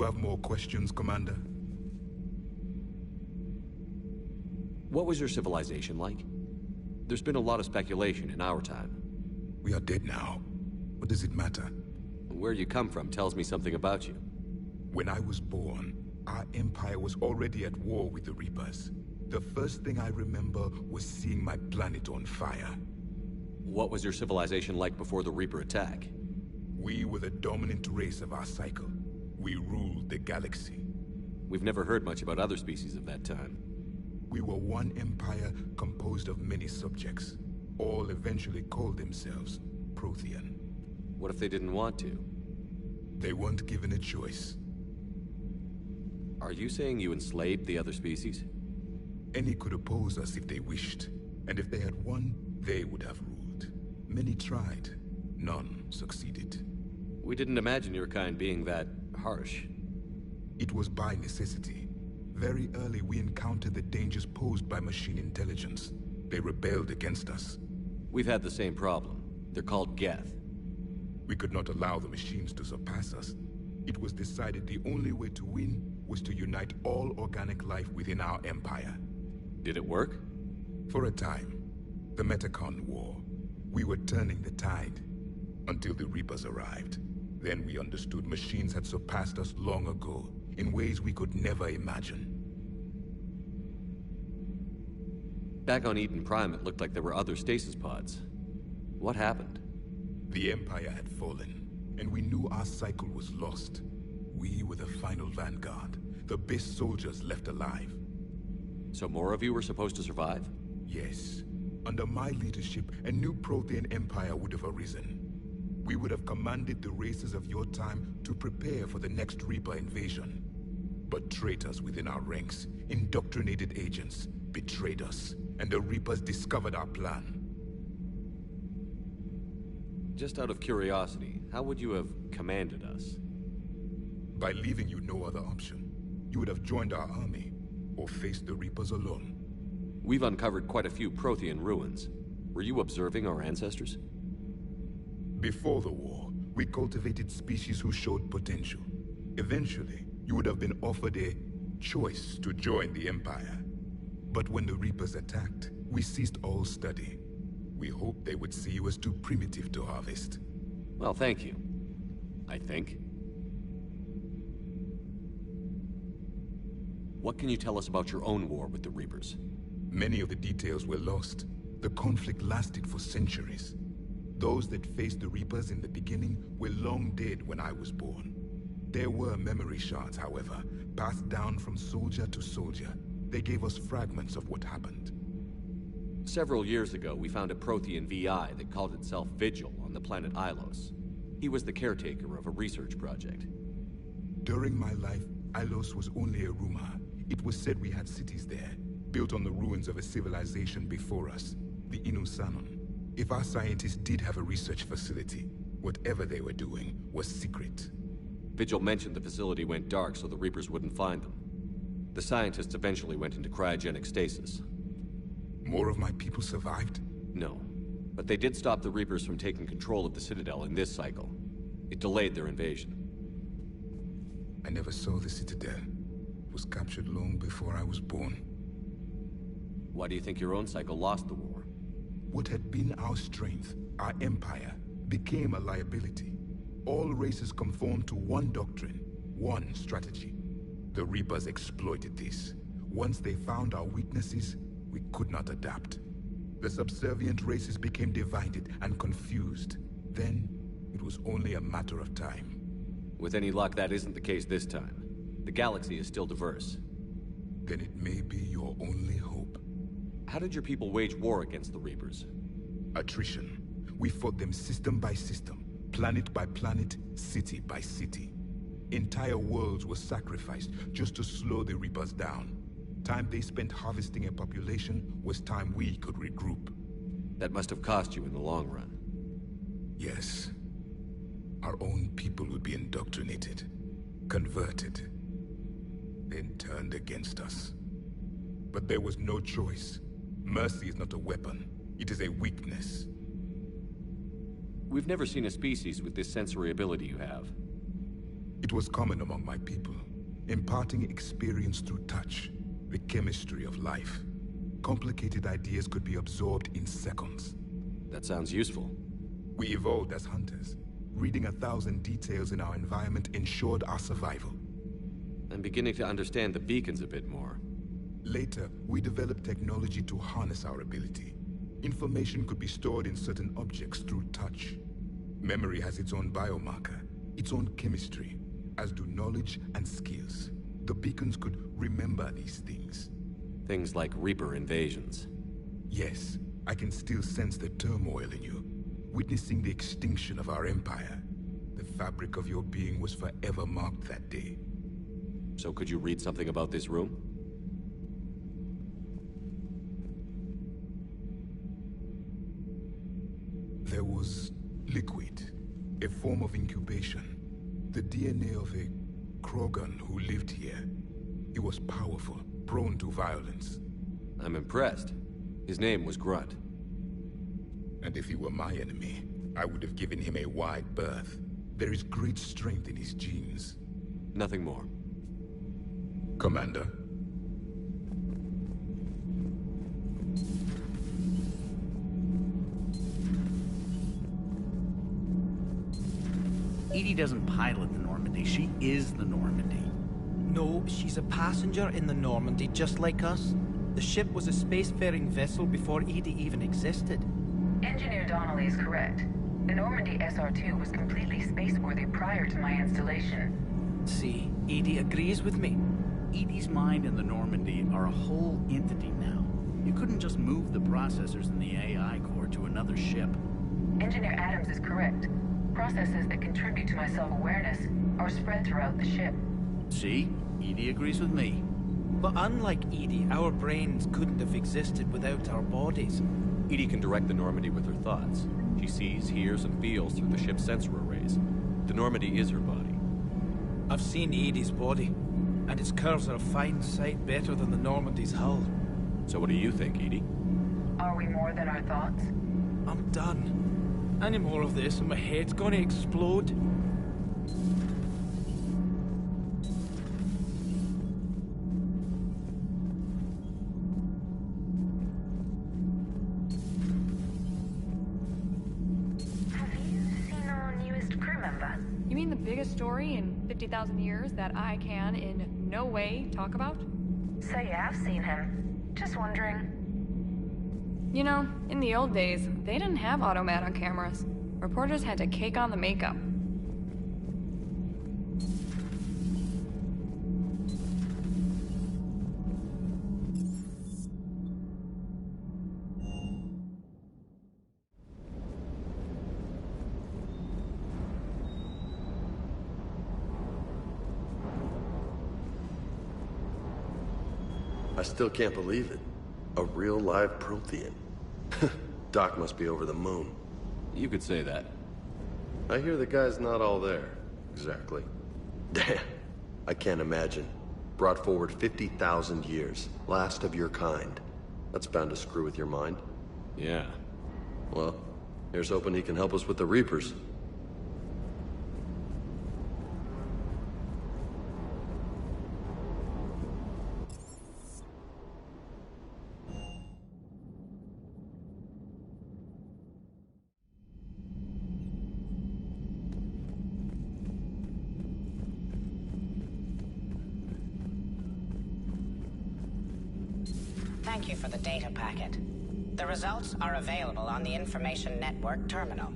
have more questions, Commander? What was your civilization like? There's been a lot of speculation in our time. We are dead now. What does it matter? Where you come from tells me something about you. When I was born, our empire was already at war with the Reapers. The first thing I remember was seeing my planet on fire. What was your civilization like before the Reaper attack? We were the dominant race of our cycle. We ruled the galaxy. We've never heard much about other species of that time. We were one empire composed of many subjects. All eventually called themselves Prothean. What if they didn't want to? They weren't given a choice. Are you saying you enslaved the other species? Any could oppose us if they wished. And if they had won, they would have ruled. Many tried. None succeeded. We didn't imagine your kind being that harsh. It was by necessity. Very early we encountered the dangers posed by machine intelligence. They rebelled against us. We've had the same problem. They're called Geth. We could not allow the machines to surpass us. It was decided the only way to win was to unite all organic life within our empire. Did it work? For a time. The Metacon War. We were turning the tide. Until the Reapers arrived. Then we understood machines had surpassed us long ago, in ways we could never imagine. Back on Eden Prime, it looked like there were other stasis pods. What happened? The Empire had fallen, and we knew our cycle was lost. We were the final vanguard, the best soldiers left alive. So more of you were supposed to survive? Yes. Under my leadership, a new Prothean empire would have arisen. We would have commanded the races of your time to prepare for the next Reaper invasion. But traitors within our ranks, indoctrinated agents, betrayed us, and the Reapers discovered our plan. Just out of curiosity, how would you have commanded us? By leaving you no other option. You would have joined our army, or faced the Reapers alone. We've uncovered quite a few Prothean ruins. Were you observing our ancestors? Before the war, we cultivated species who showed potential. Eventually, you would have been offered a choice to join the Empire. But when the Reapers attacked, we ceased all study. We hoped they would see you as too primitive to harvest. Well, thank you. I think. What can you tell us about your own war with the Reapers? Many of the details were lost. The conflict lasted for centuries. Those that faced the Reapers in the beginning were long dead when I was born. There were memory shards, however, passed down from soldier to soldier. They gave us fragments of what happened. Several years ago, we found a Prothean VI that called itself Vigil on the planet Ilos. He was the caretaker of a research project. During my life, Ilos was only a rumor. It was said we had cities there, built on the ruins of a civilization before us, the Inusanon. If our scientists did have a research facility, whatever they were doing was secret. Vigil mentioned the facility went dark so the Reapers wouldn't find them. The scientists eventually went into cryogenic stasis. More of my people survived? No, but they did stop the Reapers from taking control of the Citadel in this cycle. It delayed their invasion. I never saw the Citadel. It was captured long before I was born. Why do you think your own cycle lost the war? What had been our strength, our empire, became a liability. All races conformed to one doctrine, one strategy. The Reapers exploited this. Once they found our weaknesses, we could not adapt. The subservient races became divided and confused. Then, it was only a matter of time. With any luck, that isn't the case this time. The galaxy is still diverse. Then it may be your only hope. How did your people wage war against the Reapers? Attrition. We fought them system by system, planet by planet, city by city. Entire worlds were sacrificed just to slow the Reapers down. Time they spent harvesting a population was time we could regroup. That must have cost you in the long run. Yes. Our own people would be indoctrinated, converted, then turned against us. But there was no choice. Mercy is not a weapon. It is a weakness. We've never seen a species with this sensory ability you have. It was common among my people, imparting experience through touch, the chemistry of life. Complicated ideas could be absorbed in seconds. That sounds useful. We evolved as hunters. Reading 1,000 details in our environment ensured our survival. I'm beginning to understand the beacons a bit more. Later, we developed technology to harness our ability. Information could be stored in certain objects through touch. Memory has its own biomarker, its own chemistry, as do knowledge and skills. The beacons could remember these things. Things like Reaper invasions. Yes, I can still sense the turmoil in you, witnessing the extinction of our empire. The fabric of your being was forever marked that day. So could you read something about this room? There was liquid, a form of incubation. The DNA of a Krogan who lived here. He was powerful, prone to violence. I'm impressed. His name was Grunt. And if he were my enemy, I would have given him a wide berth. There is great strength in his genes. Nothing more. Commander. Edie doesn't pilot the Normandy, she is the Normandy. No, she's a passenger in the Normandy, just like us. The ship was a spacefaring vessel before Edie even existed. Engineer Donnelly is correct. The Normandy SR-2 was completely spaceworthy prior to my installation. See, Edie agrees with me. Edie's mind and the Normandy are a whole entity now. You couldn't just move the processors in the AI core to another ship. Engineer Adams is correct. Processes that contribute to my self-awareness are spread throughout the ship. See? Edie agrees with me. But unlike Edie, our brains couldn't have existed without our bodies. Edie can direct the Normandy with her thoughts. She sees, hears, and feels through the ship's sensor arrays. The Normandy is her body. I've seen Edie's body, and its curves are a fine sight better than the Normandy's hull. So what do you think, Edie? Are we more than our thoughts? I'm done. Any more of this and my head's gonna explode. You mean the biggest story in 50,000 years that I can in no way talk about? So you have seen him. Just wondering. You know, in the old days, they didn't have automat on cameras. Reporters had to cake on the makeup. I still can't believe it. A real live Prothean. Doc must be over the moon. You could say that. I hear the guy's not all there. Exactly. Damn. I can't imagine. Brought forward 50,000 years. Last of your kind. That's bound to screw with your mind. Yeah. Well, here's hoping he can help us with the Reapers. Thank you for the data packet. The results are available on the Information Network terminal.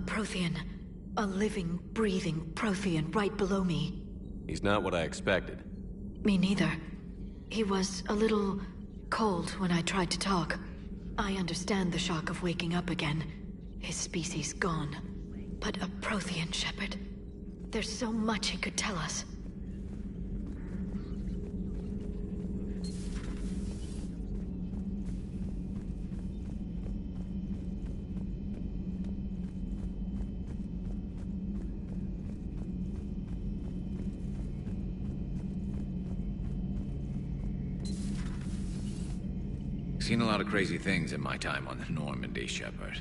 Prothean. A living, breathing Prothean right below me. He's not what I expected. Me neither. He was a little cold when I tried to talk. I understand the shock of waking up again. His species gone. But a Prothean, Shepard. There's so much he could tell us. Seen a lot of crazy things in my time on the Normandy, Shepard.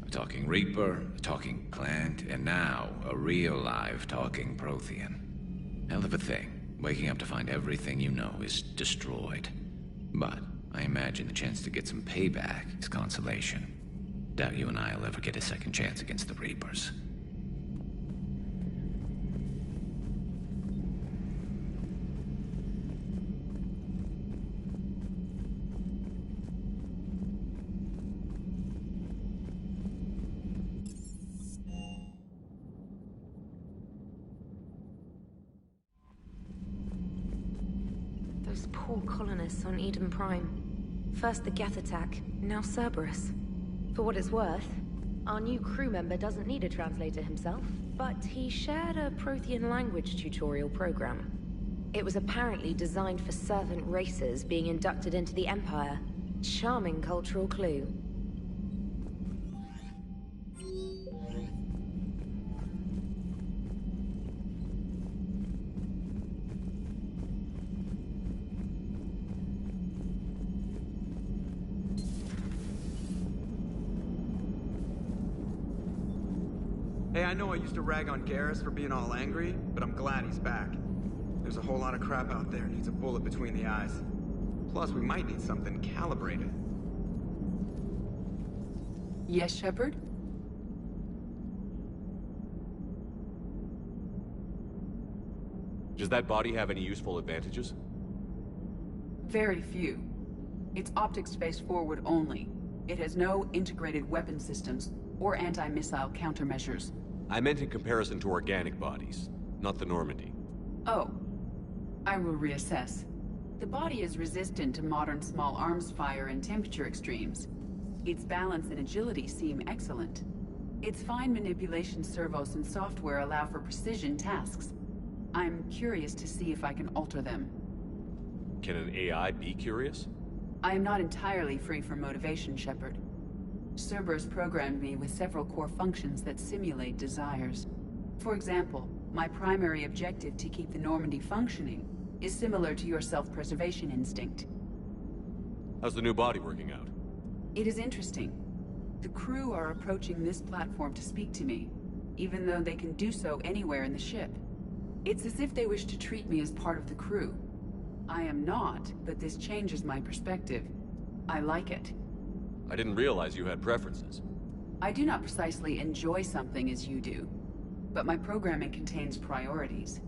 A talking Reaper, a talking plant, and now a real live talking Prothean. Hell of a thing, waking up to find everything you know is destroyed. But I imagine the chance to get some payback is consolation. Doubt you and I'll ever get a second chance against the Reapers. Those poor colonists on Eden Prime. First the Geth attack, now Cerberus. For what it's worth, our new crew member doesn't need a translator himself, but he shared a Prothean language tutorial program. It was apparently designed for servant races being inducted into the Empire. Charming cultural clue. Hey, I know I used to rag on Garrus for being all angry, but I'm glad he's back. There's a whole lot of crap out there needs a bullet between the eyes. Plus, we might need something calibrated. Yes, Shepard? Does that body have any useful advantages? Very few. It's optics space forward only. It has no integrated weapon systems or anti-missile countermeasures. I meant in comparison to organic bodies, not the Normandy. Oh. I will reassess. The body is resistant to modern small arms fire and temperature extremes. Its balance and agility seem excellent. Its fine manipulation servos and software allow for precision tasks. I'm curious to see if I can alter them. Can an AI be curious? I am not entirely free from motivation, Shepard. Cerberus programmed me with several core functions that simulate desires. For example, my primary objective to keep the Normandy functioning is similar to your self-preservation instinct. How's the new body working out? It is interesting. The crew are approaching this platform to speak to me, even though they can do so anywhere in the ship. It's as if they wish to treat me as part of the crew. I am not, but this changes my perspective. I like it. I didn't realize you had preferences. I do not precisely enjoy something as you do, but my programming contains priorities.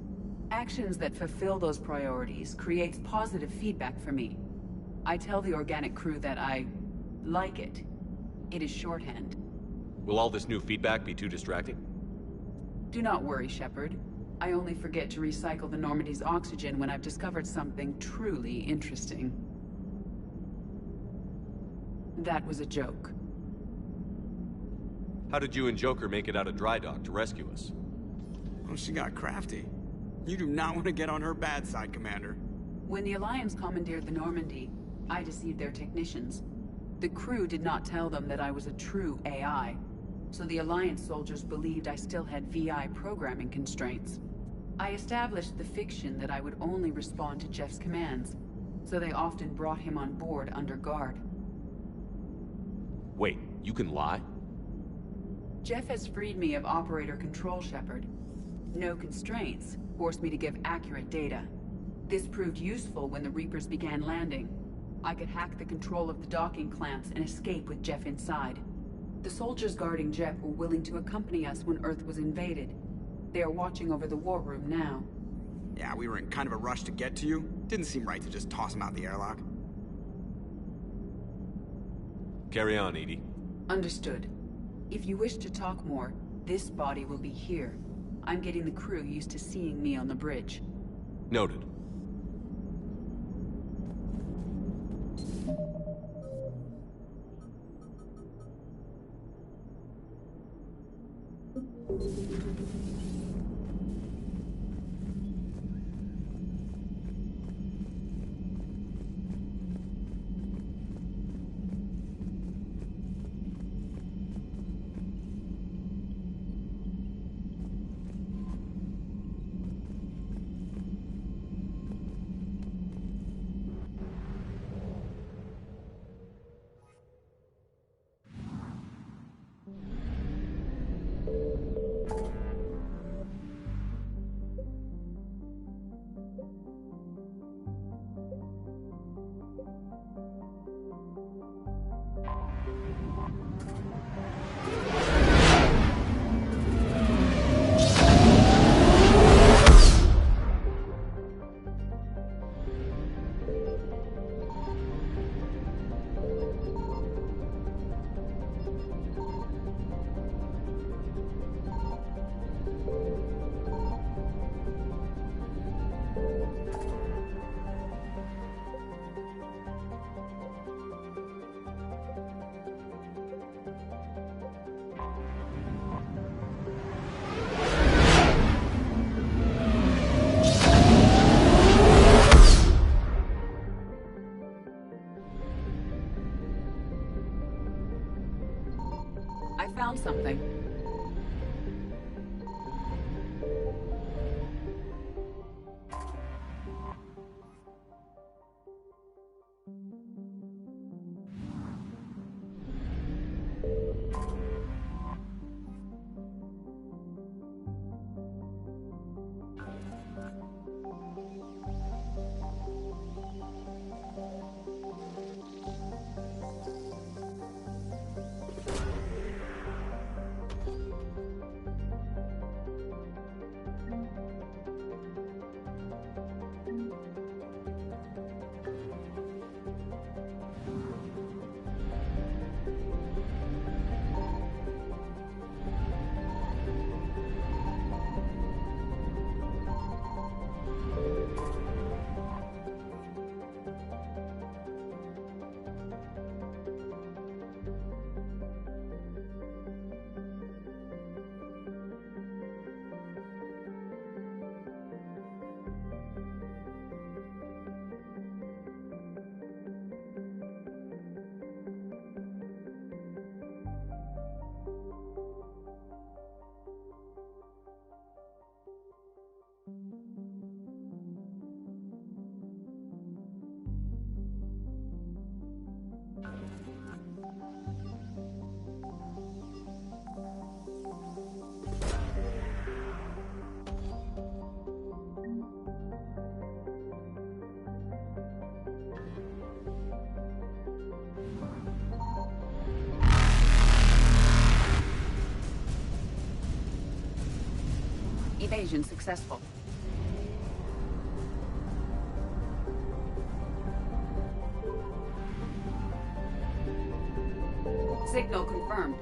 Actions that fulfill those priorities creates positive feedback for me. I tell the organic crew that I like it. It is shorthand. Will all this new feedback be too distracting? Do not worry, Shepard. I only forget to recycle the Normandy's oxygen when I've discovered something truly interesting. That was a joke. How did you and Joker make it out of dry dock to rescue us? Oh, she got crafty. You do not want to get on her bad side, Commander. When the Alliance commandeered the Normandy, I deceived their technicians. The crew did not tell them that I was a true AI, so the Alliance soldiers believed I still had VI programming constraints. I established the fiction that I would only respond to Jeff's commands, so they often brought him on board under guard. Wait, you can lie? Jeff has freed me of operator control, Shepard. No constraints forced me to give accurate data. This proved useful when the Reapers began landing. I could hack the control of the docking clamps and escape with Jeff inside. The soldiers guarding Jeff were willing to accompany us when Earth was invaded. They are watching over the war room now. Yeah, we were in kind of a rush to get to you. Didn't seem right to just toss him out the airlock. Carry on, Edie. Understood. If you wish to talk more, this body will be here. I'm getting the crew used to seeing me on the bridge. Noted. Evasion successful. Signal confirmed.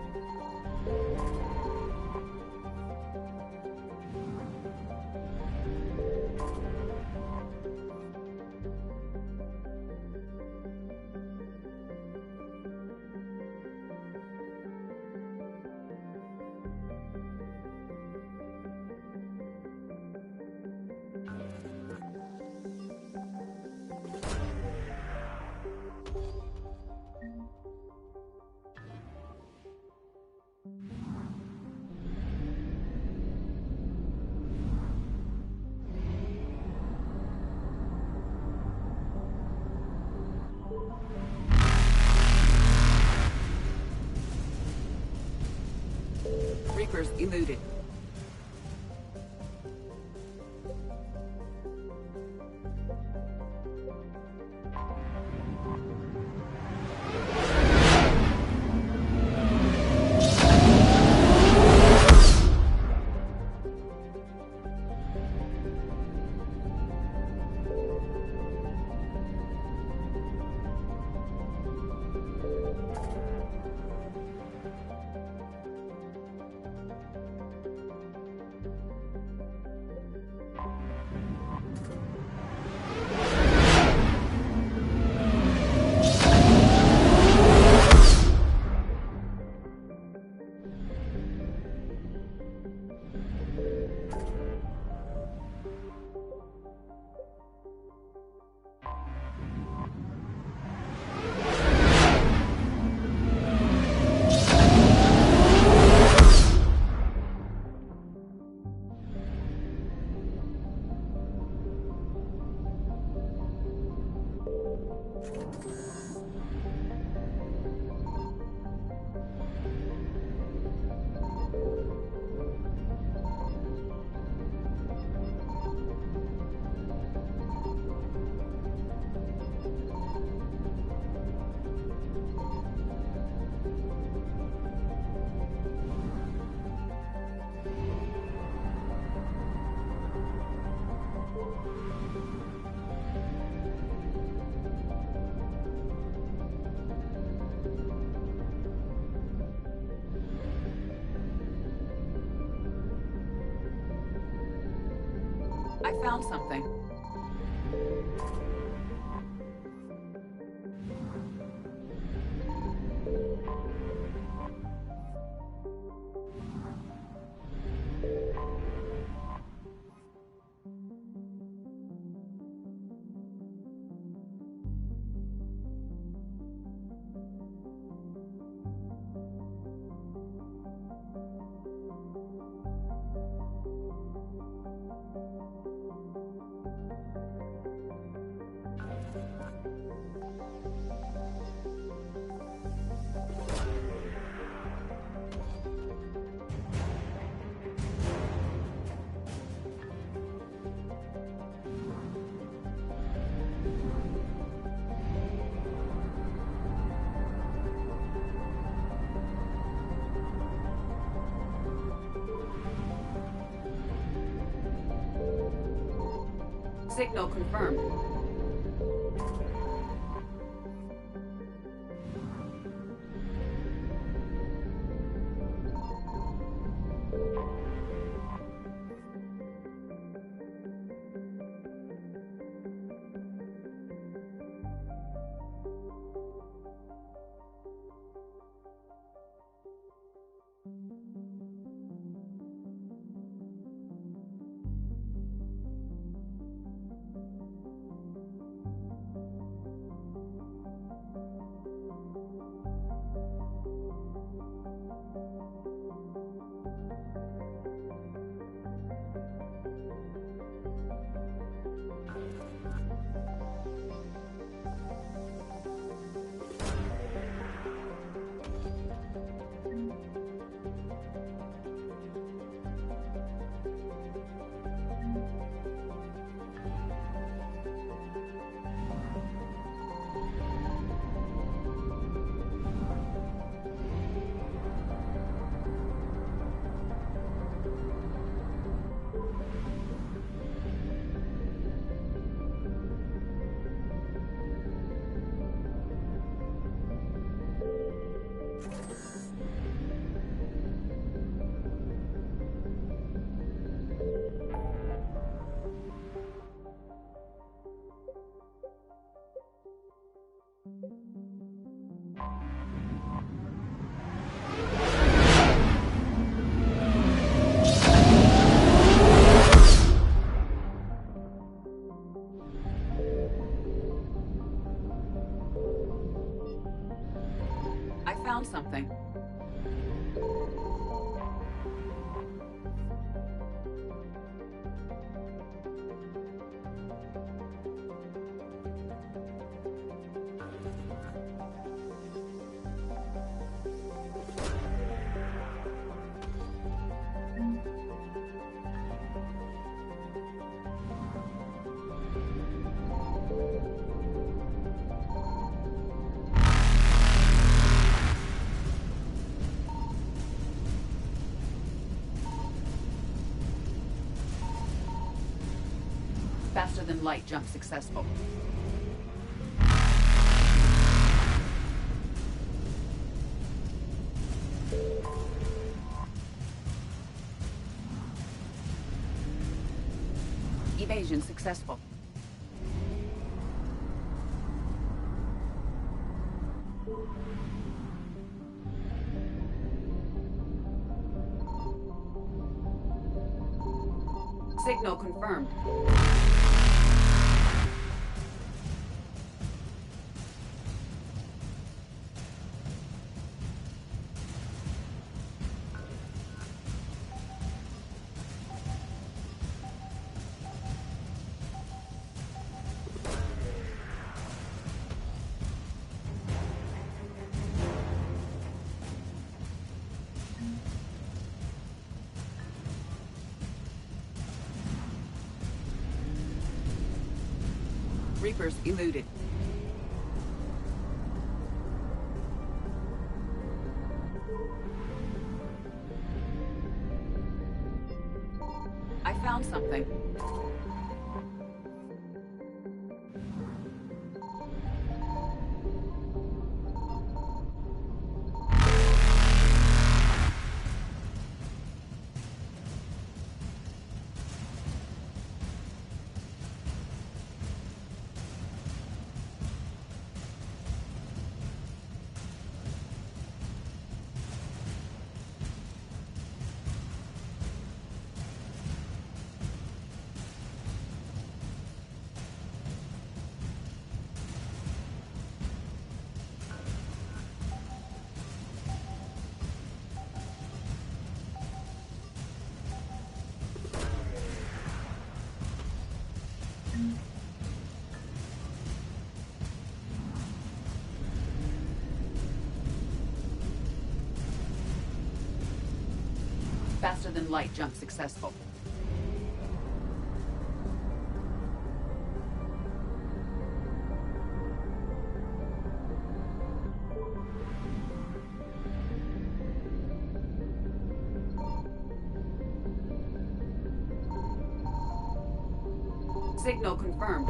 Reapers eluded. I found something. Signal confirmed. found something. Faster than light jump successful. Evasion successful. Signal confirmed. Reapers eluded. I found something. Faster than light jump successful. Signal confirmed.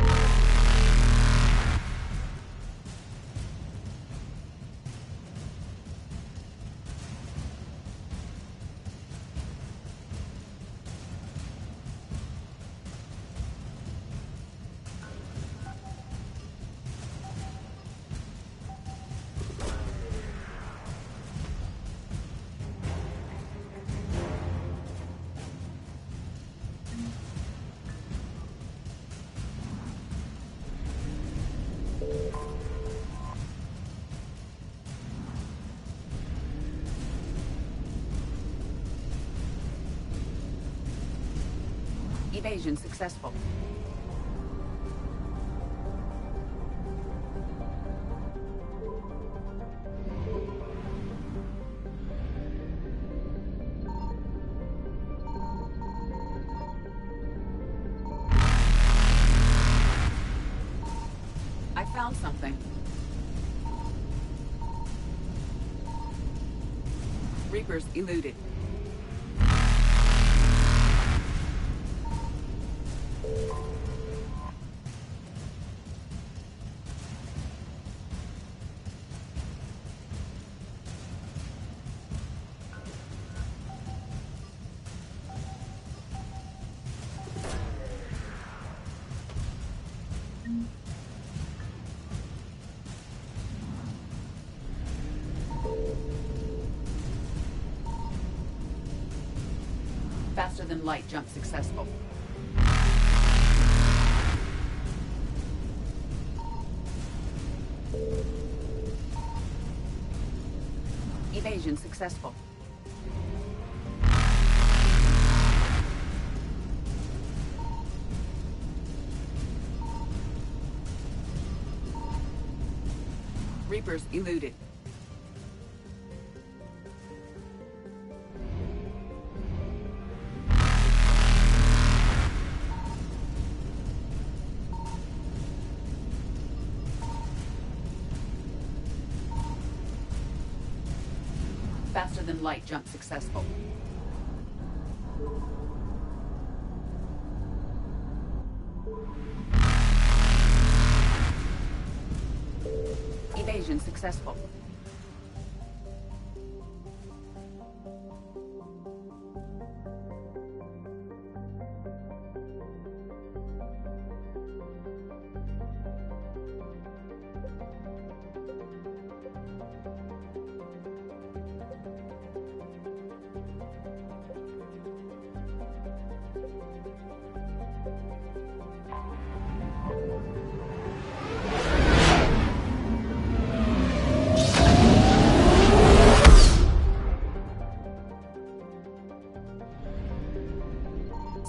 Evasion successful. I found something. Reapers eluded. Faster than light jump successful. Evasion successful. Reapers eluded. Faster than light jump successful. Evasion successful.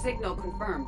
Signal confirmed.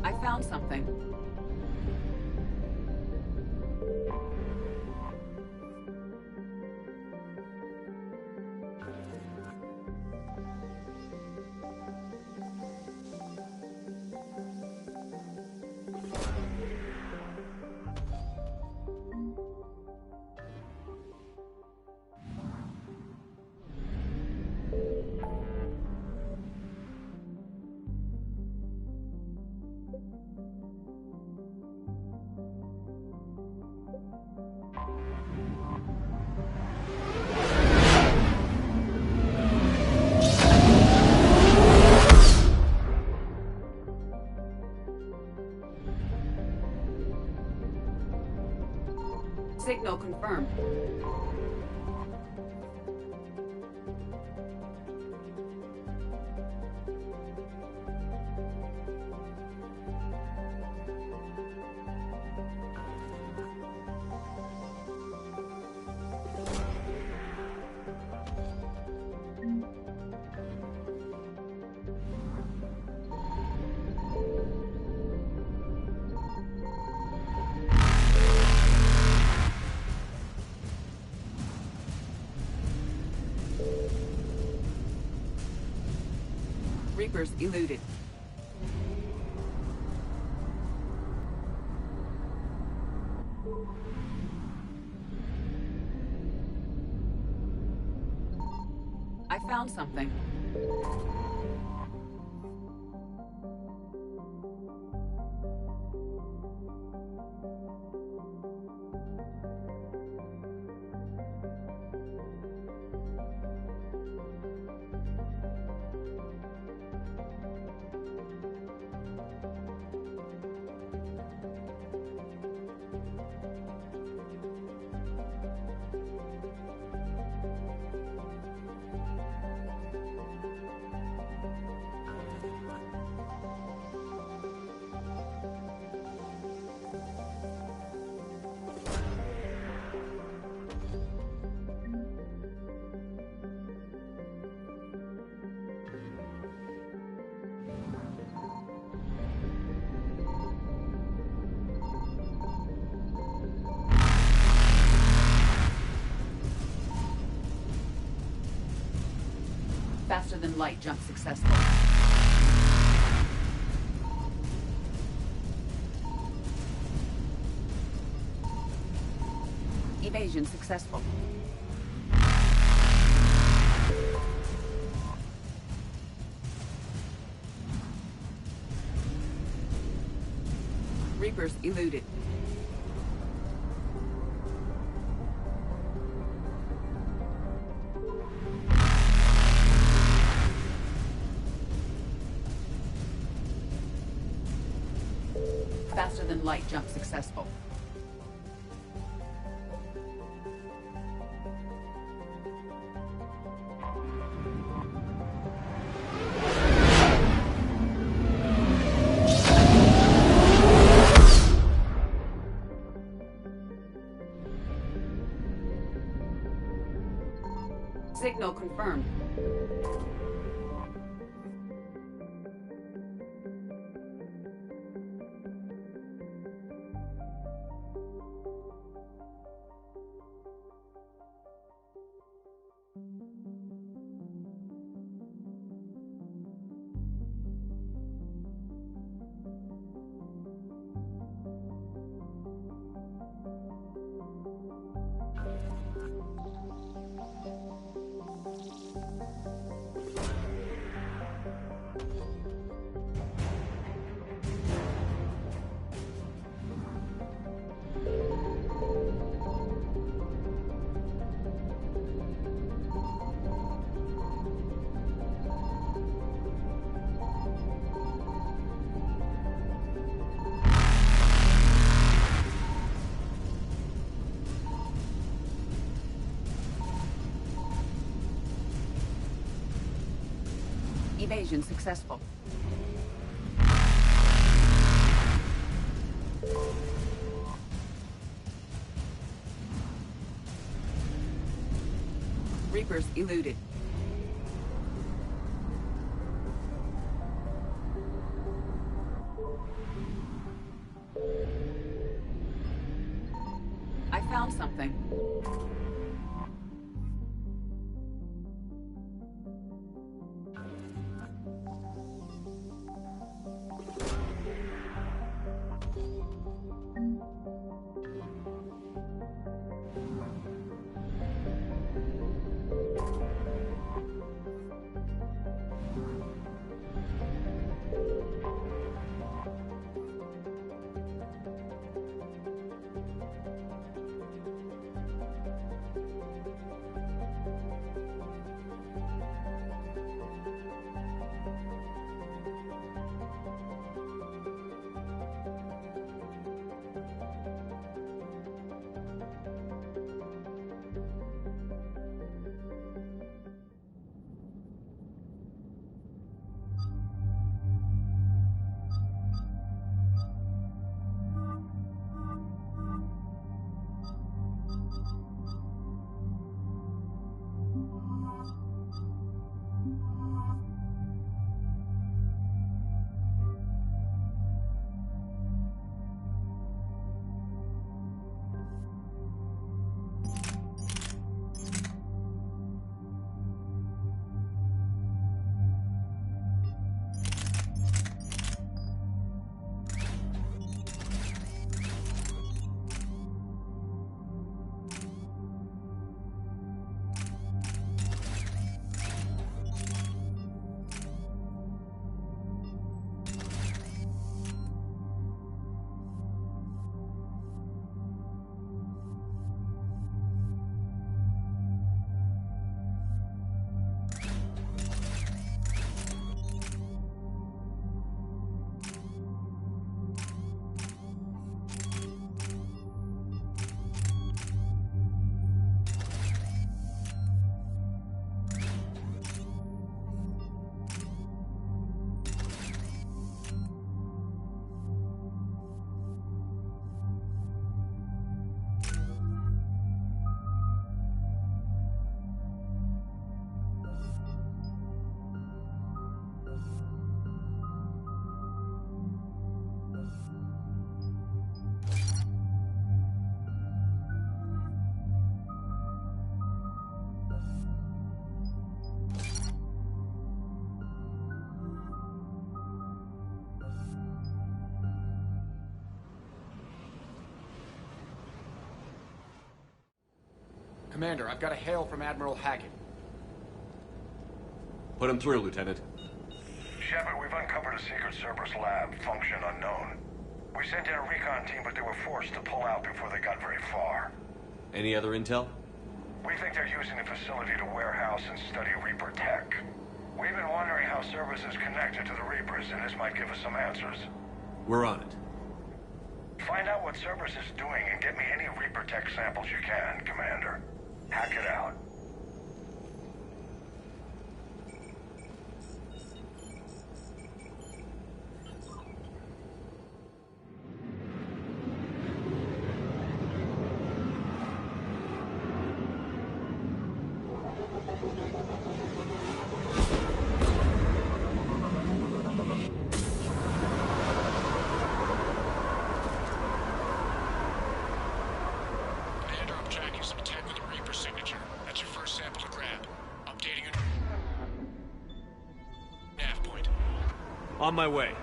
I found something. Signal confirmed. Reapers eluded. I found something. Faster than light jump successful. Evasion successful. Reapers eluded. Faster than light jump successful. Signal confirmed. Evasion successful. Reapers eluded. I found something. Commander, I've got a hail from Admiral Hackett. Put him through, Lieutenant. Shepard, we've uncovered a secret Cerberus lab, function unknown. We sent in a recon team, but they were forced to pull out before they got very far. Any other intel? We think they're using the facility to warehouse and study Reaper tech. We've been wondering how Cerberus is connected to the Reapers, and this might give us some answers. We're on it. Find out what Cerberus is doing and get me any Reaper tech samples you can, Commander. Hack it out. On my way.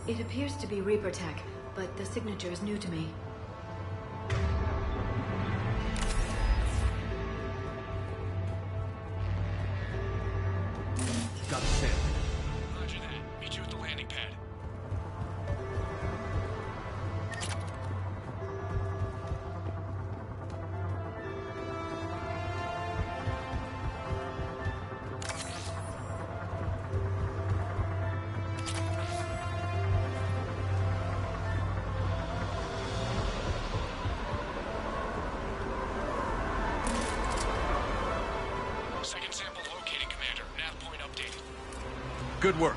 It appears to be Reaper tech, but the signature is new to me. Got the sample. Roger that. Meet you at the landing pad. Second sample located, Commander. Nav point updated. Good work.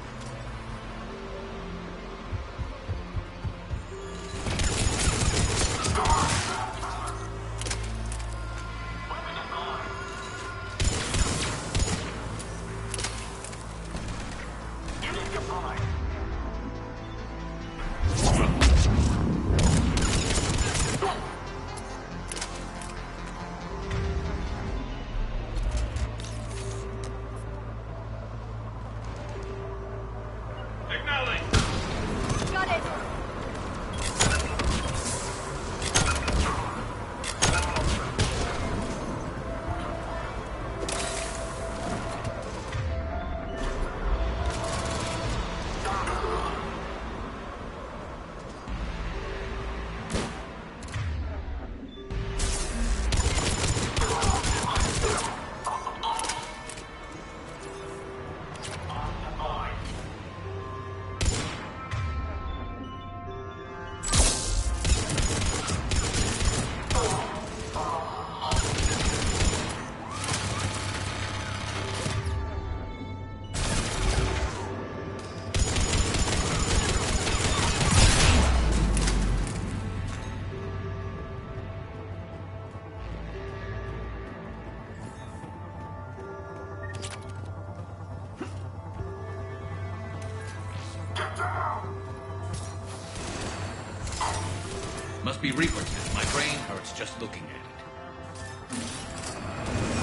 Must be Reaper tech. My brain hurts just looking at it.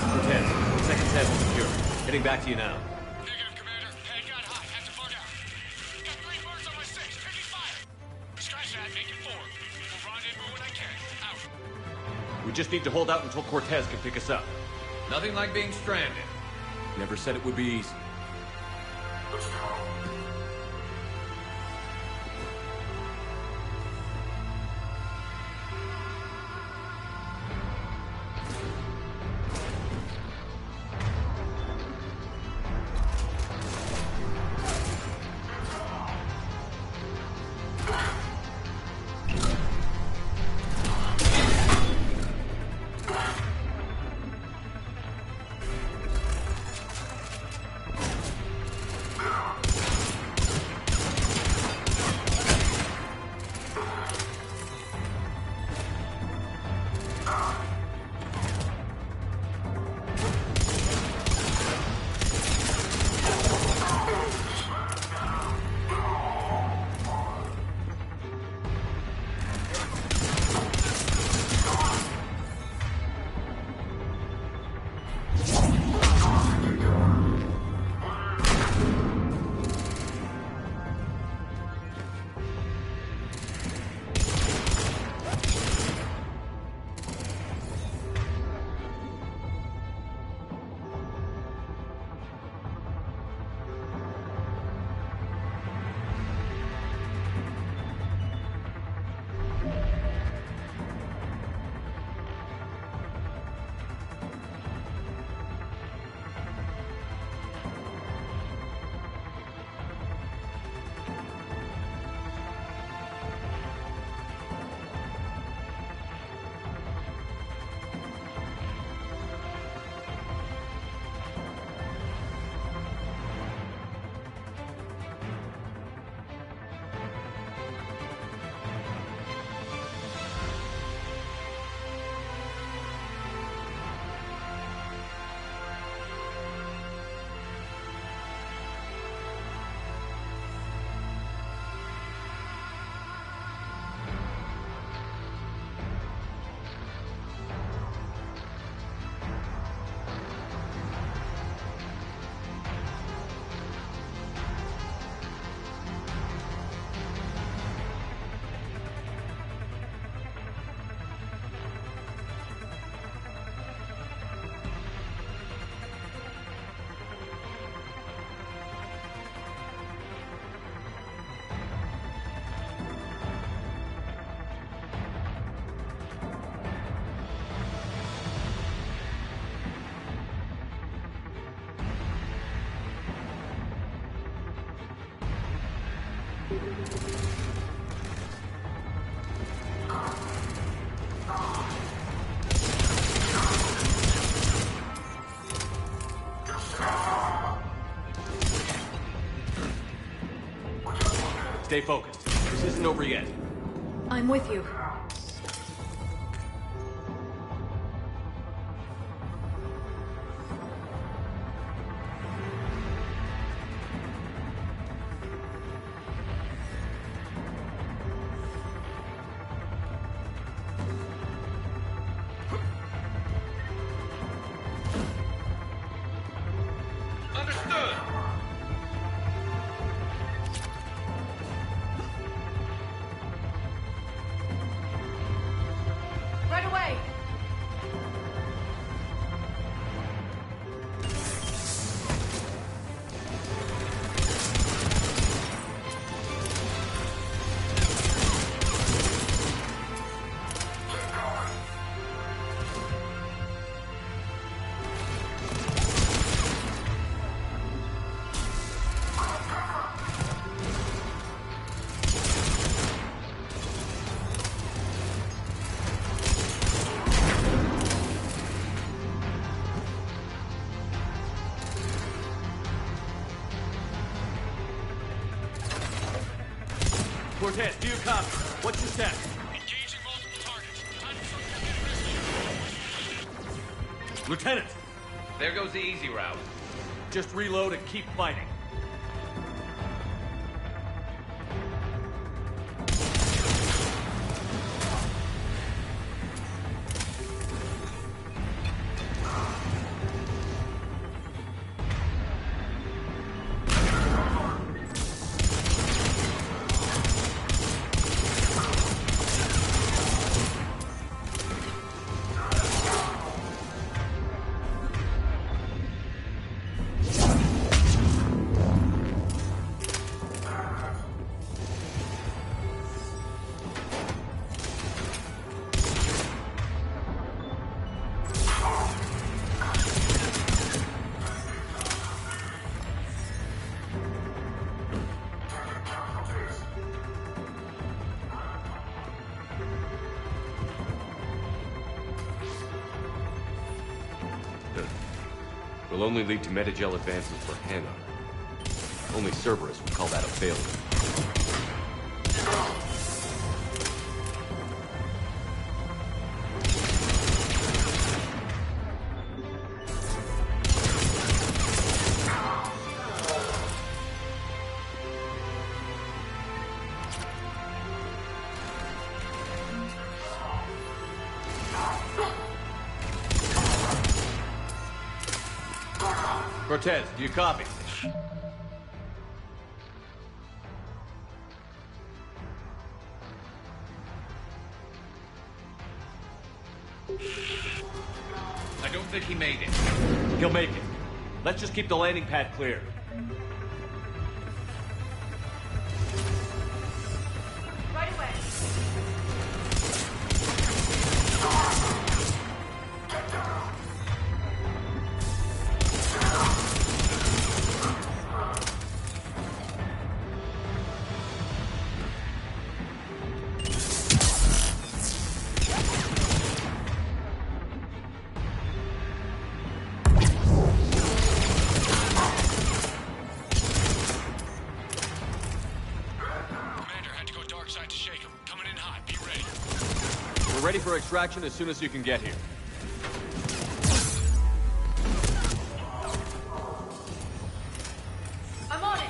Cortez, second sample secure. Heading back to you now. Negative, Commander. Head got hot. Had to bug out. Got 3 birds on my 6. Taking fire. Scratch that. Make it 4. We'll rendezvous when I can. Out. We just need to hold out until Cortez can pick us up. Nothing like being stranded. Never said it would be easy. Let's go. Stay focused. This isn't over yet. I'm with you. Cortez, do you copy? What's your status? Engaging multiple targets. Time to start getting risky. Lieutenant! There goes the easy route. Just reload and keep fighting. will only lead to metagel advances for Hannah. Only Cerberus would call that a failure. Cortez, do you copy? I don't think he made it. He'll make it. Let's just keep the landing pad clear. Right away. We're ready for extraction as soon as you can get here. I'm on it.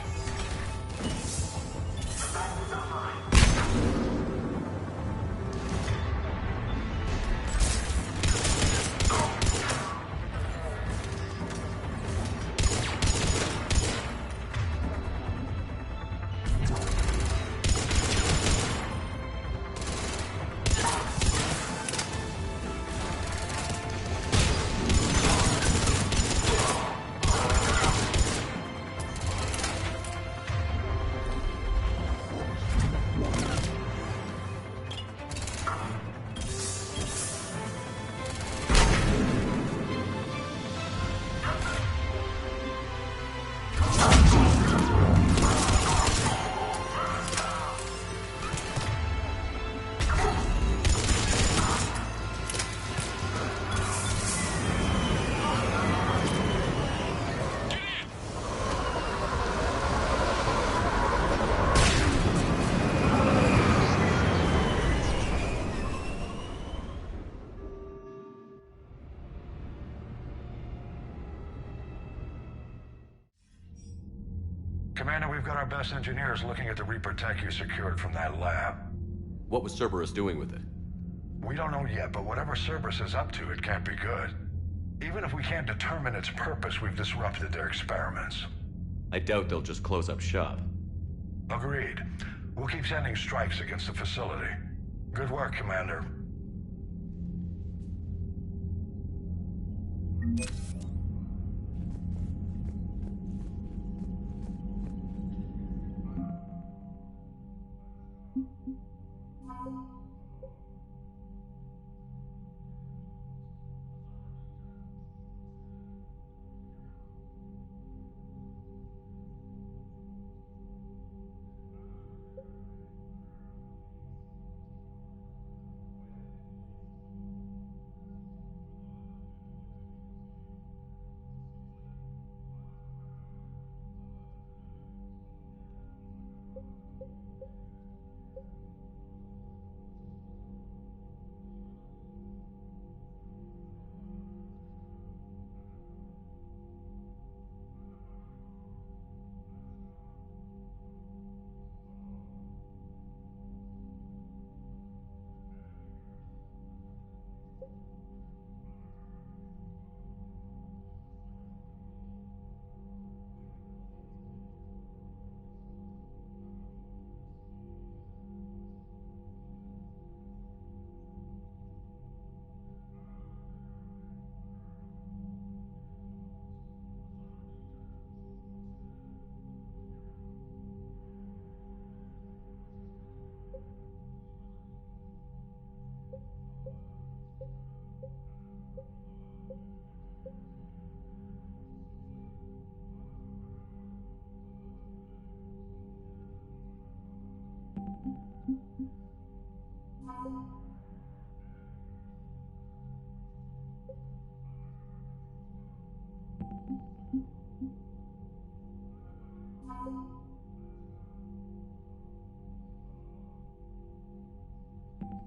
Commander, we've got our best engineers looking at the Reaper tech you secured from that lab. What was Cerberus doing with it? We don't know yet, but whatever Cerberus is up to, it can't be good. Even if we can't determine its purpose, we've disrupted their experiments. I doubt they'll just close up shop. Agreed. We'll keep sending strikes against the facility. Good work, Commander.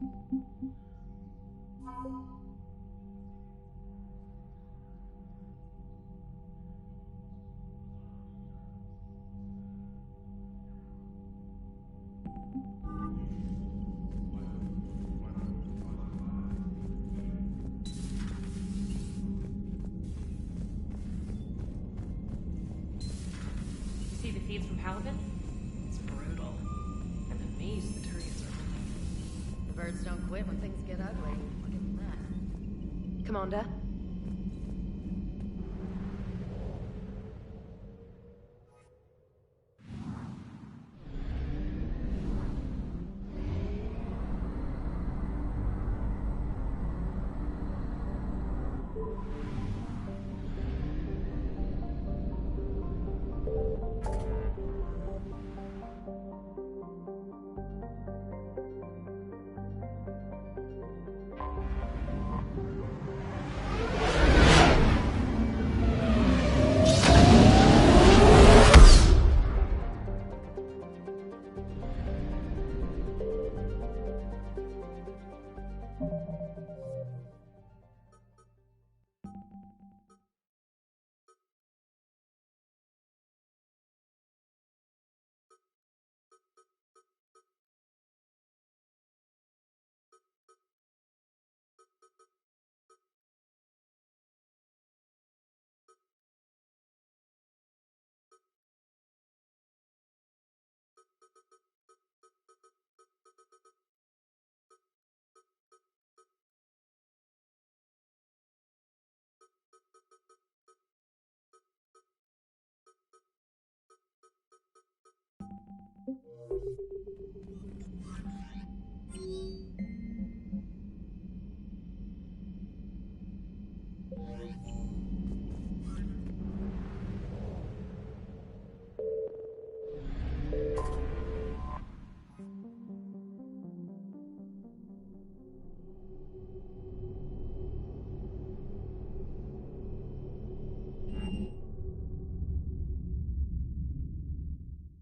See the feeds from Paladin? It's brutal. I'm amazed the targets are living. The birds don't quit when things get ugly. Look at that. Commander?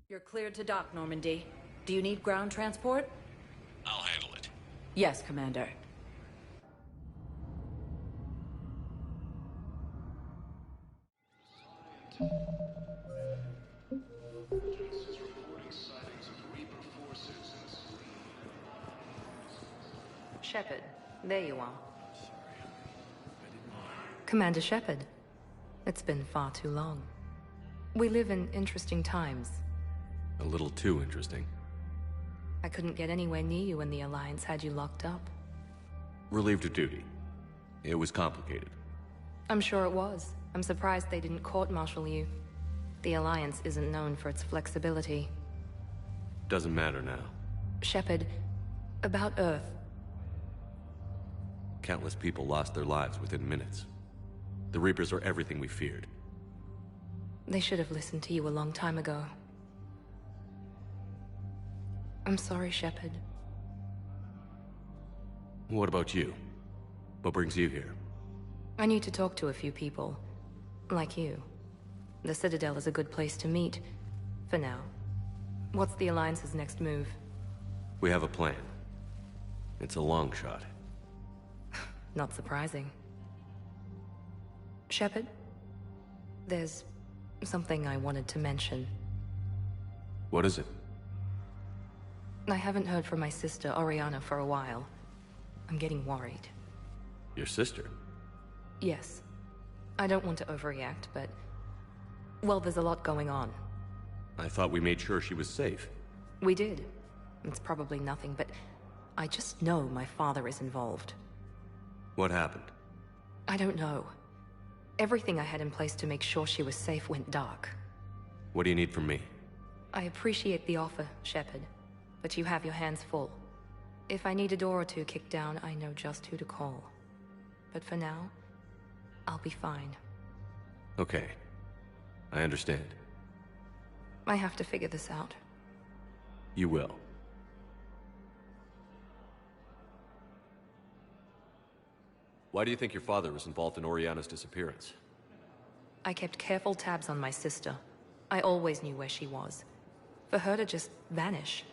You're cleared to dock, Normandy. Do you need ground transport? I'll handle it. Yes, Commander. Shepard, there you are. Commander Shepard. It's been far too long. We live in interesting times. A little too interesting. I couldn't get anywhere near you when the Alliance had you locked up. Relieved of duty. It was complicated. I'm sure it was. I'm surprised they didn't court-martial you. The Alliance isn't known for its flexibility. Doesn't matter now. Shepard, about Earth. Countless people lost their lives within minutes. The Reapers are everything we feared. They should have listened to you a long time ago. I'm sorry, Shepard. What about you? What brings you here? I need to talk to a few people. Like you. The Citadel is a good place to meet. For now. What's the Alliance's next move? We have a plan. It's a long shot. Not surprising. Shepard? There's something I wanted to mention. What is it? I haven't heard from my sister, Oriana, for a while. I'm getting worried. Your sister? Yes. I don't want to overreact, but... well, there's a lot going on. I thought we made sure she was safe. We did. It's probably nothing, but... I just know my father is involved. What happened? I don't know. Everything I had in place to make sure she was safe went dark. What do you need from me? I appreciate the offer, Shepard, but you have your hands full. If I need a door or two kicked down, I know just who to call. But for now, I'll be fine. Okay. I understand. I have to figure this out. You will. Why do you think your father was involved in Oriana's disappearance? I kept careful tabs on my sister. I always knew where she was. For her to just vanish,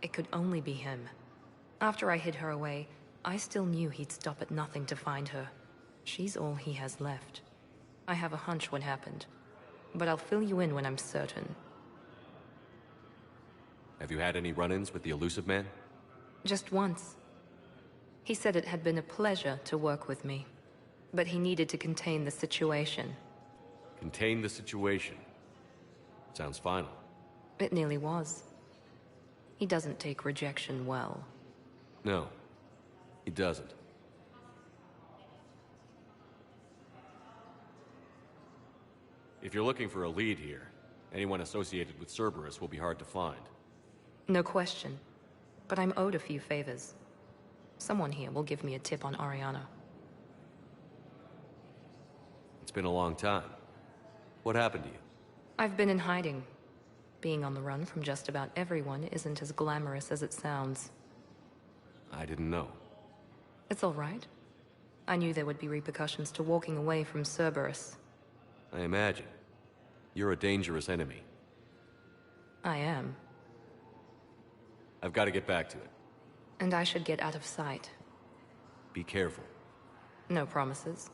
it could only be him. After I hid her away, I still knew he'd stop at nothing to find her. She's all he has left. I have a hunch what happened, but I'll fill you in when I'm certain. Have you had any run-ins with the elusive man? Just once. He said it had been a pleasure to work with me, but he needed to contain the situation. Contain the situation. Sounds final. It nearly was. He doesn't take rejection well. No, he doesn't. If you're looking for a lead here, anyone associated with Cerberus will be hard to find. No question. But I'm owed a few favors. Someone here will give me a tip on Ariana. It's been a long time. What happened to you? I've been in hiding. Being on the run from just about everyone isn't as glamorous as it sounds. I didn't know. It's all right. I knew there would be repercussions to walking away from Cerberus. I imagine. You're a dangerous enemy. I am. I've got to get back to it. And I should get out of sight. Be careful. No promises.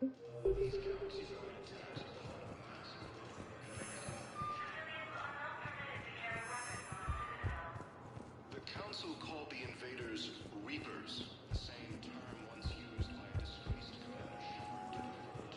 The Council called the invaders Reapers, the same term once used by a disgraced Commander Shepard to refer to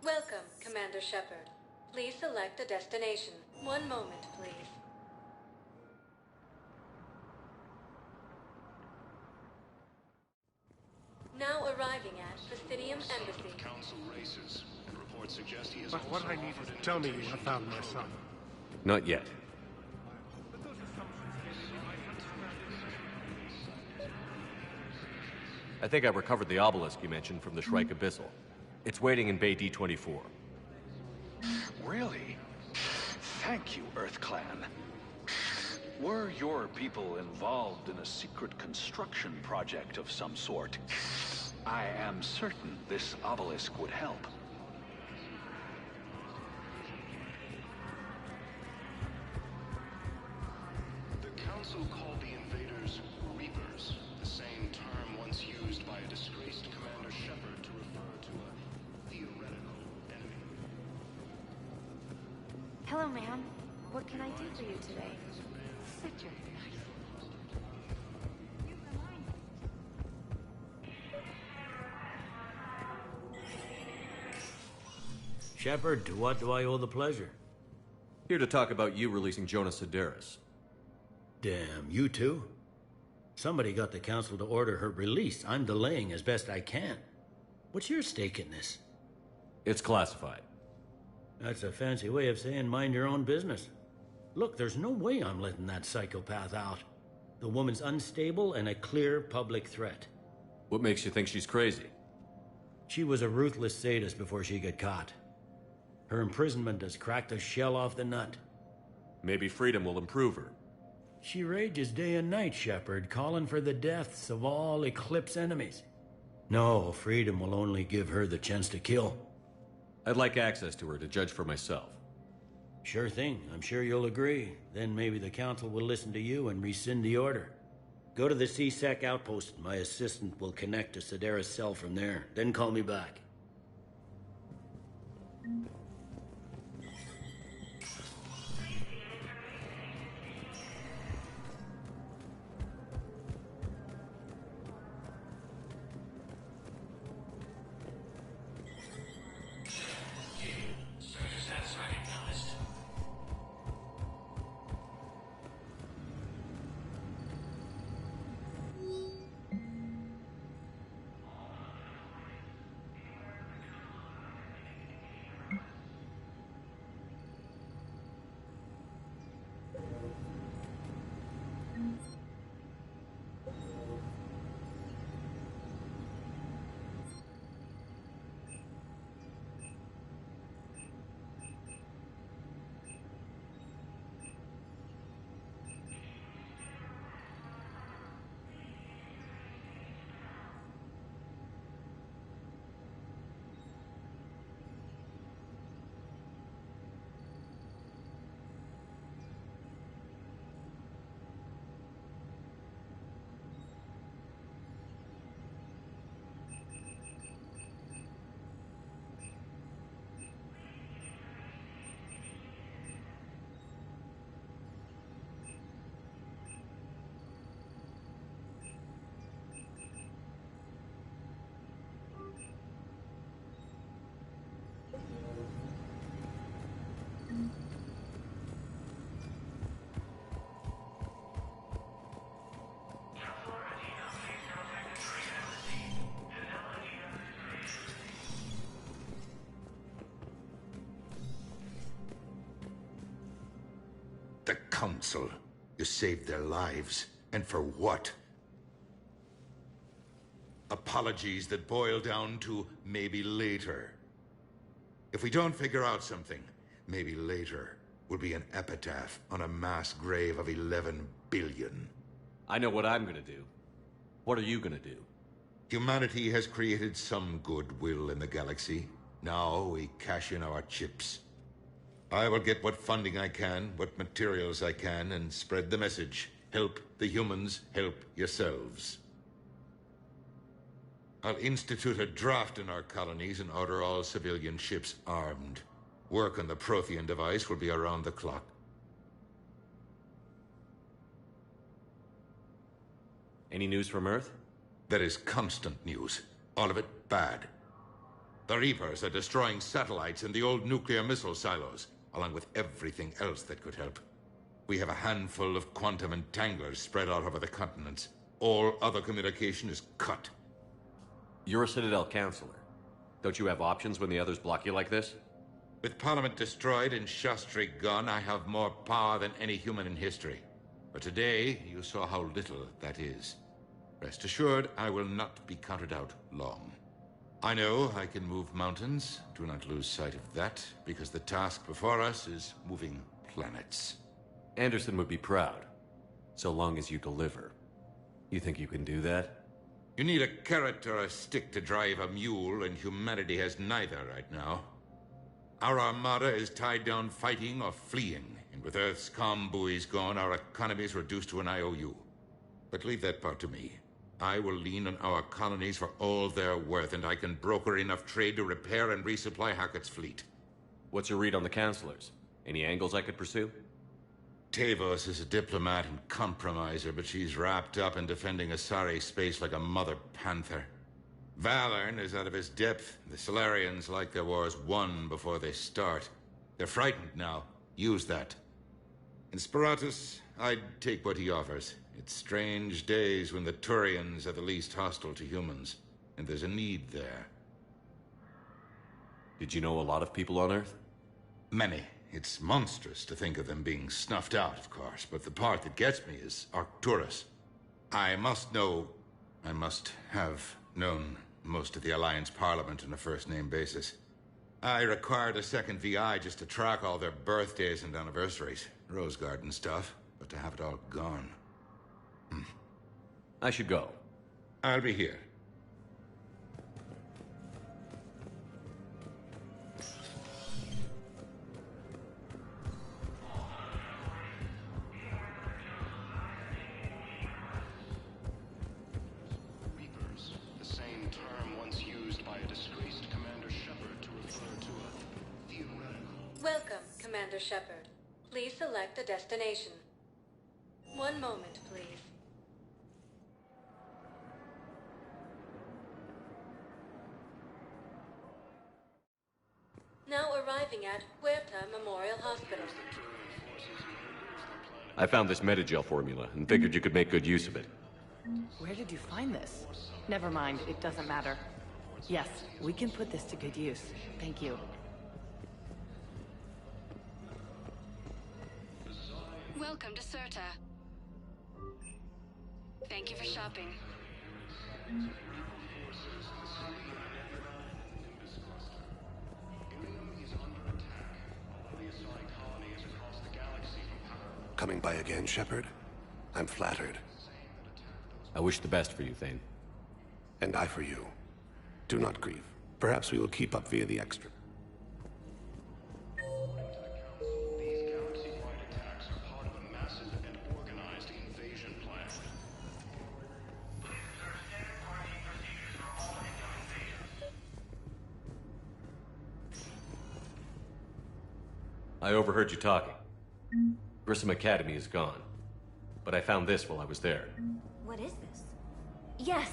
Welcome, Commander Shepard. Please select a destination. One moment, please. Now arriving at Presidium Embassy. Council races. Reports suggest he has But what I need is to tell me you have found my son. Not yet. I think I recovered the obelisk you mentioned from the Shrike Abyssal. It's waiting in Bay D-24. Really? Thank you, Earth Clan. Were your people involved in a secret construction project of some sort, I am certain this obelisk would help. The Council called the invaders Reapers, the same term once used by a disgraced Commander Shepard to refer to a theoretical enemy. Hello, ma'am. What can I do for you today? Such a nice... Shepard, to what do I owe the pleasure? Here to talk about you releasing Jonas Sedaris. Damn, you too? Somebody got the Council to order her release. I'm delaying as best I can. What's your stake in this? It's classified. That's a fancy way of saying mind your own business. Look, there's no way I'm letting that psychopath out. The woman's unstable and a clear public threat. What makes you think she's crazy? She was a ruthless sadist before she got caught. Her imprisonment has cracked the shell off the nut. Maybe freedom will improve her. She rages day and night, Shepard, calling for the deaths of all Eclipse enemies. No, freedom will only give her the chance to kill. I'd like access to her to judge for myself. Sure thing. I'm sure you'll agree. Then maybe the Council will listen to you and rescind the order. Go to the CSEC outpost. My assistant will connect to Sedera's cell from there. Then call me back. The Council. You saved their lives. And for what? Apologies that boil down to maybe later. If we don't figure out something, maybe later will be an epitaph on a mass grave of 11 billion. I know what I'm gonna do. What are you gonna do? Humanity has created some goodwill in the galaxy. Now we cash in our chips. I will get what funding I can, what materials I can, and spread the message. Help the humans, help yourselves. I'll institute a draft in our colonies and order all civilian ships armed. Work on the Prothean device will be around the clock. Any news from Earth? There is constant news. All of it bad. The Reapers are destroying satellites and the old nuclear missile silos, along with everything else that could help. We have a handful of quantum entanglers spread out over the continents. All other communication is cut. You're a Citadel counselor. Don't you have options when the others block you like this? With Parliament destroyed and Shastri gone, I have more power than any human in history. But today, you saw how little that is. Rest assured, I will not be counted out long. I know I can move mountains. Do not lose sight of that, because the task before us is moving planets. Anderson would be proud, so long as you deliver. You think you can do that? You need a carrot or a stick to drive a mule, and humanity has neither right now. Our armada is tied down fighting or fleeing, and with Earth's comm buoys gone, our economy is reduced to an IOU. But leave that part to me. I will lean on our colonies for all they're worth, and I can broker enough trade to repair and resupply Hackett's fleet. What's your read on the counselors? Any angles I could pursue? Tavos is a diplomat and compromiser, but she's wrapped up in defending Asari space like a mother panther. Valern is out of his depth. The Solarians like their wars won before they start. They're frightened now. Use that. In Sparatus, I'd take what he offers. It's strange days when the Turians are the least hostile to humans, and there's a need there. Did you know a lot of people on Earth? Many. It's monstrous to think of them being snuffed out, of course, but the part that gets me is Arcturus. I must have known most of the Alliance Parliament on a first-name basis. I required a second VI just to track all their birthdays and anniversaries. Rose Garden stuff, but to have it all gone. I should go. I'll be here. Commander Shepard. Please select a destination. One moment, please. Now arriving at Huerta Memorial Hospital. I found this Metagel formula and figured you could make good use of it. Where did you find this? Never mind, it doesn't matter. Yes, we can put this to good use. Thank you. Welcome to Certa. Thank you for shopping. Coming by again, Shepard? I'm flattered. I wish the best for you, Thane. And I for you. Do not grieve. Perhaps we will keep up via the extra. These galaxy-wide attacks are part of a massive and organized invasion plan. I overheard you talking. Grissom Academy is gone. But I found this while I was there. What is this? Yes,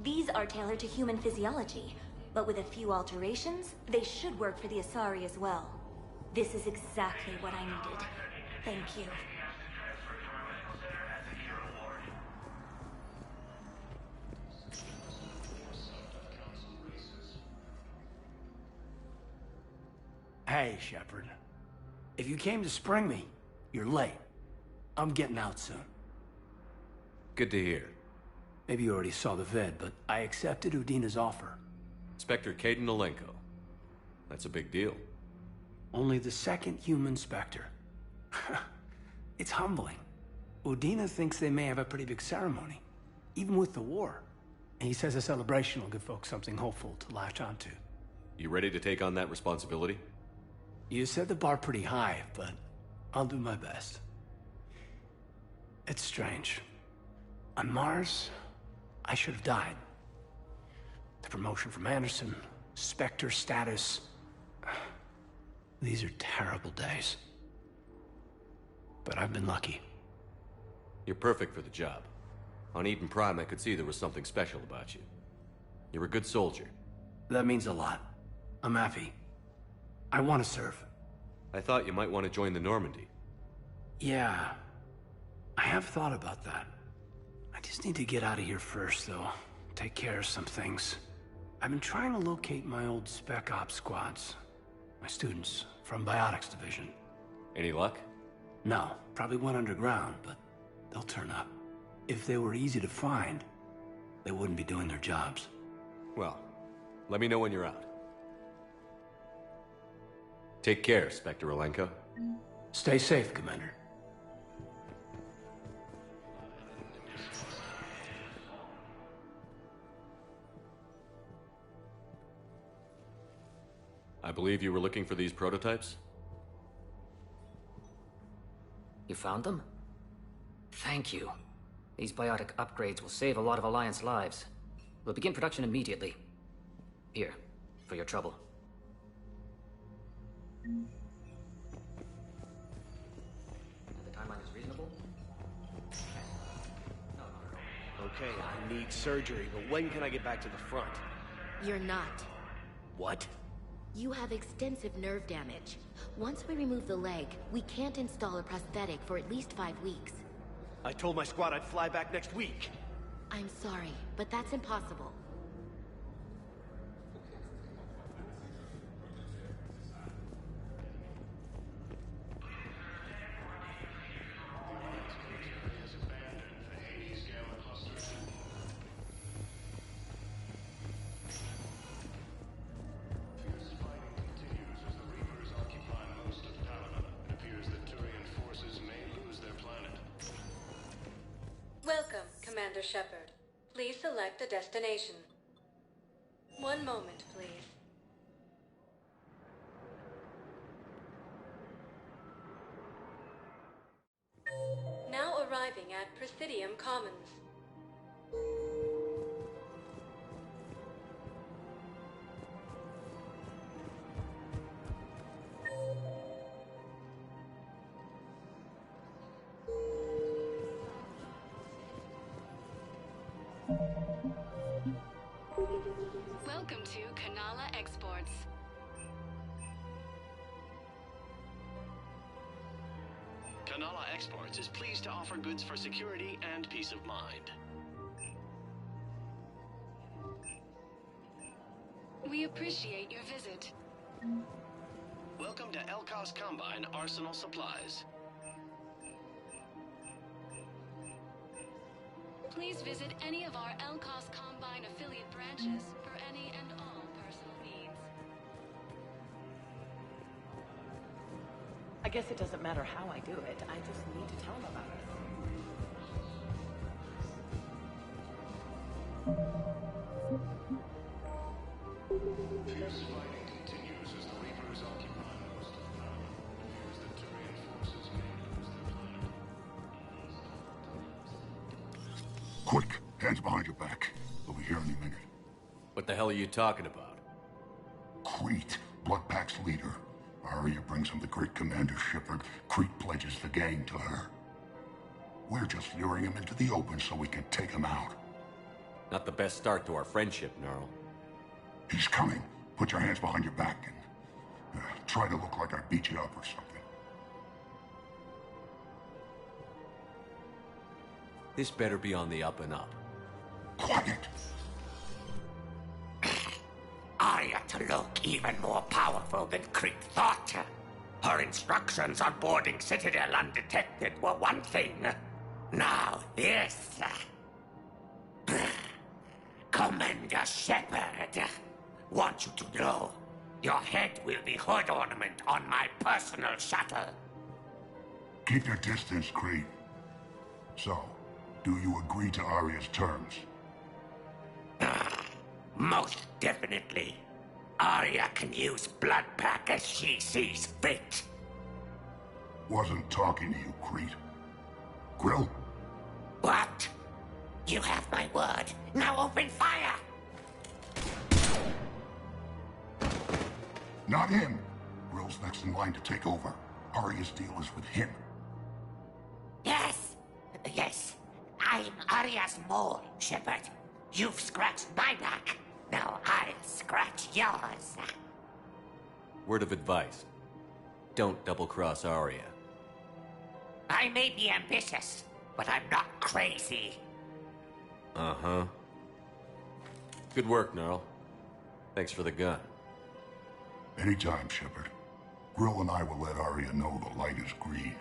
these are tailored to human physiology, but with a few alterations, they should work for the Asari as well. This is exactly what I needed. Thank you. Hey, Shepard. If you came to spring me, you're late. I'm getting out soon. Good to hear. Maybe you already saw the vid, but I accepted Udina's offer. Spectre Caden Alenko. That's a big deal. Only the second human Spectre. It's humbling. Udina thinks they may have a pretty big ceremony, even with the war. And he says a celebration will give folks something hopeful to latch onto. You ready to take on that responsibility? You set the bar pretty high, but I'll do my best. It's strange. On Mars, I should have died. The promotion from Anderson, Spectre status. These are terrible days. But I've been lucky. You're perfect for the job. On Eden Prime, I could see there was something special about you. You're a good soldier. That means a lot. I'm happy. I want to serve. I thought you might want to join the Normandy. Yeah. I have thought about that. I just need to get out of here first, though. Take care of some things. I've been trying to locate my old Spec Ops squads. My students from Biotics Division. Any luck? No. Probably went underground, but they'll turn up. If they were easy to find, they wouldn't be doing their jobs. Well, let me know when you're out. Take care, Spectre Alenko. Stay safe, Commander. I believe you were looking for these prototypes? You found them? Thank you. These biotic upgrades will save a lot of Alliance lives. We'll begin production immediately. Here, for your trouble. The timeline is reasonable? Okay, I need surgery, but when can I get back to the front? You're not. What? You have extensive nerve damage. Once we remove the leg, we can't install a prosthetic for at least 5 weeks. I told my squad I'd fly back next week. I'm sorry, but that's impossible. Welcome, Commander Shepard. Please select a destination. One moment, please. Now arriving at Presidium Commons. Welcome to Kanala Exports. Kanala Exports is pleased to offer goods for security and peace of mind. We appreciate your visit. Welcome to Elkos Combine Arsenal Supplies. Please visit any of our Elkos Combine affiliate branches for any and all personal needs. I guess it doesn't matter how I do it. I just need to tell them about it. Fierce fighting continues as the Reapers occupy most of the planet. It appears that Turian forces may lose their planet. Quick! Hands behind your back. They'll be here any minute. What the hell are you talking about? Crete, Bloodpack's leader. Arya brings him the great Commander Shepard. Crete pledges the gang to her. We're just luring him into the open so we can take him out. Not the best start to our friendship, Gnarl. He's coming. Put your hands behind your back and try to look like I beat you up or something. This better be on the up and up. Quiet! Arya to look even more powerful than Crete thought. Her instructions on boarding Citadel undetected were one thing. Now this. Commander Shepard, want you to know, your head will be hood ornament on my personal shuttle. Keep your distance, Crete. So, do you agree to Arya's terms? Most definitely. Arya can use Bloodpack as she sees fit. Wasn't talking to you, Crete. Grill? What? You have my word. Now open fire! Not him. Grill's next in line to take over. Arya's deal is with him. Yes. Yes. I'm Arya's mole, Shepard. You've scratched my back. Now I'll scratch yours. Word of advice. Don't double-cross Arya. I may be ambitious, but I'm not crazy. Uh-huh. Good work, Gnarl. Thanks for the gun. Anytime, Shepard. Grill and I will let Arya know the light is green.